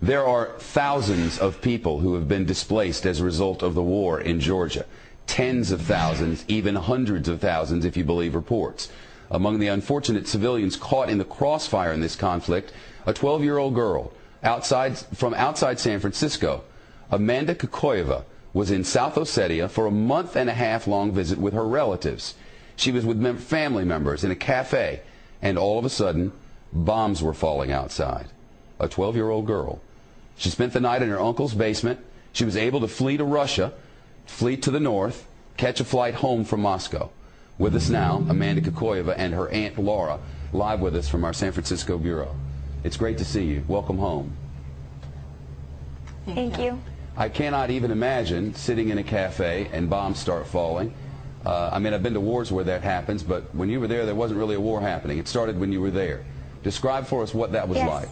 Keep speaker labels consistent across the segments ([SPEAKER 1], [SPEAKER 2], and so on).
[SPEAKER 1] There are thousands of people who have been displaced as a result of the war in Georgia. Tens of thousands, even hundreds of thousands if you believe reports. Among the unfortunate civilians caught in the crossfire in this conflict, a 12-year-old girl from outside San Francisco. Amandoi Kakoevoi was in South Ossetia for a month-and-a-half-long visit with her relatives. She was with family members in a cafe, and all of a sudden, bombs were falling outside. A 12-year-old girl. She spent the night in her uncle's basement. She was able to flee to Russia, flee to the north, catch a flight home from Moscow. With us now, Amandoi Kakoevoi and her aunt Laura, live with us from our San Francisco bureau. It's great to see you. Welcome home.
[SPEAKER 2] Thank you.
[SPEAKER 1] I cannot even imagine sitting in a cafe and bombs start falling. I mean, I've been to wars where that happens, but when you were there wasn't really a war happening. It started when you were there. Describe for us what that was like.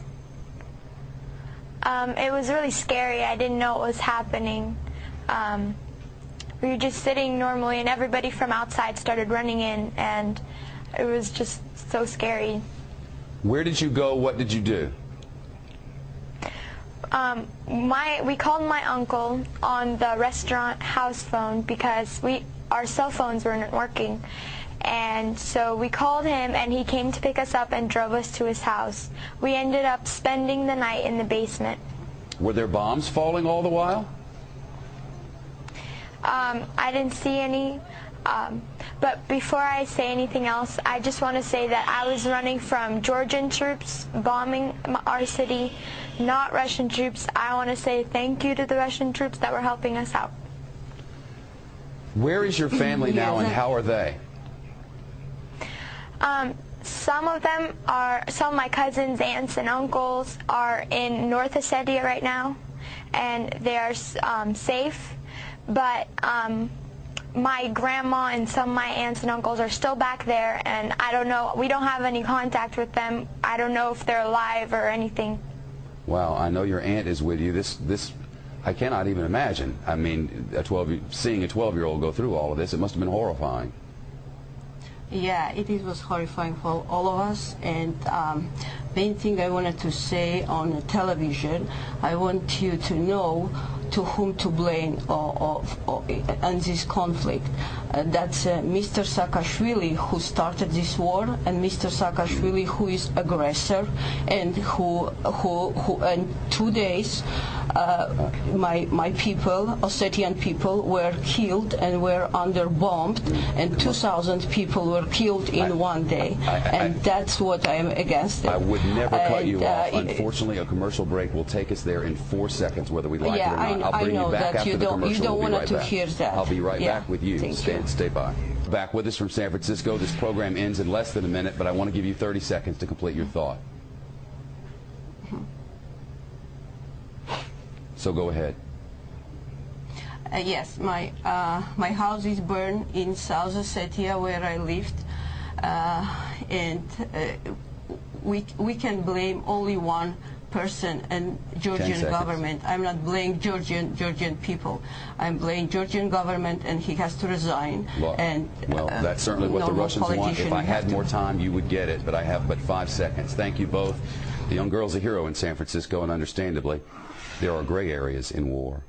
[SPEAKER 2] It was really scary. I didn't know what was happening. We were just sitting normally, and everybody from outside started running in, and it was just so scary.
[SPEAKER 1] Where did you go? What did you do?
[SPEAKER 2] We called my uncle on the restaurant house phone because our cell phones weren't working. And so we called him, and he came to pick us up and drove us to his house. We ended up spending the night in the basement.
[SPEAKER 1] Were there bombs falling all the while?
[SPEAKER 2] I didn't see any. But before I say anything else, I just want to say that I was running from Georgian troops bombing our city, not Russian troops. I want to say thank you to the Russian troops that were helping us out.
[SPEAKER 1] Where is your family now, and how are they?
[SPEAKER 2] Some of my cousins, aunts, and uncles are in North Ossetia right now, and they are safe. But my grandma and some of my aunts and uncles are still back there, and I don't know. We don't have any contact with them. I don't know if they're alive or anything.
[SPEAKER 1] Wow, I know your aunt is with you. This I cannot even imagine. I mean, seeing a 12-year-old go through all of this, it must have been horrifying.
[SPEAKER 3] Yeah, it was horrifying for all of us, and main thing I wanted to say on the television, I want you to know to whom to blame on this conflict. That's Mr. Saakashvili, who started this war, and Mr. Saakashvili, who is aggressor, and who in 2 days my people, Ossetian people, were killed and were bombed, and 2,000 people were killed in 1 day, and that's what I am against.
[SPEAKER 1] I would never cut you off. Unfortunately, a commercial break will take us there in 4 seconds, whether we like it or not. I'll bring you back after the commercial.
[SPEAKER 3] You don't want to
[SPEAKER 1] back.
[SPEAKER 3] hear that.
[SPEAKER 1] I'll be right back with you.
[SPEAKER 3] Thank you.
[SPEAKER 1] Stay by. Back with us from San Francisco. This program ends in less than a minute, but I want to give you 30 seconds to complete your thought. So go ahead.
[SPEAKER 3] Yes, my house is burned in South Ossetia, where I lived, and we can blame only one person, and Georgian government. I'm not blaming Georgian people. I'm blaming Georgian government, and he has to resign.
[SPEAKER 1] Well, that's certainly what the Russians want. If I had more time, you would get it, but I have but 5 seconds. Thank you both. The young girl's a hero in San Francisco, and understandably, there are gray areas in war.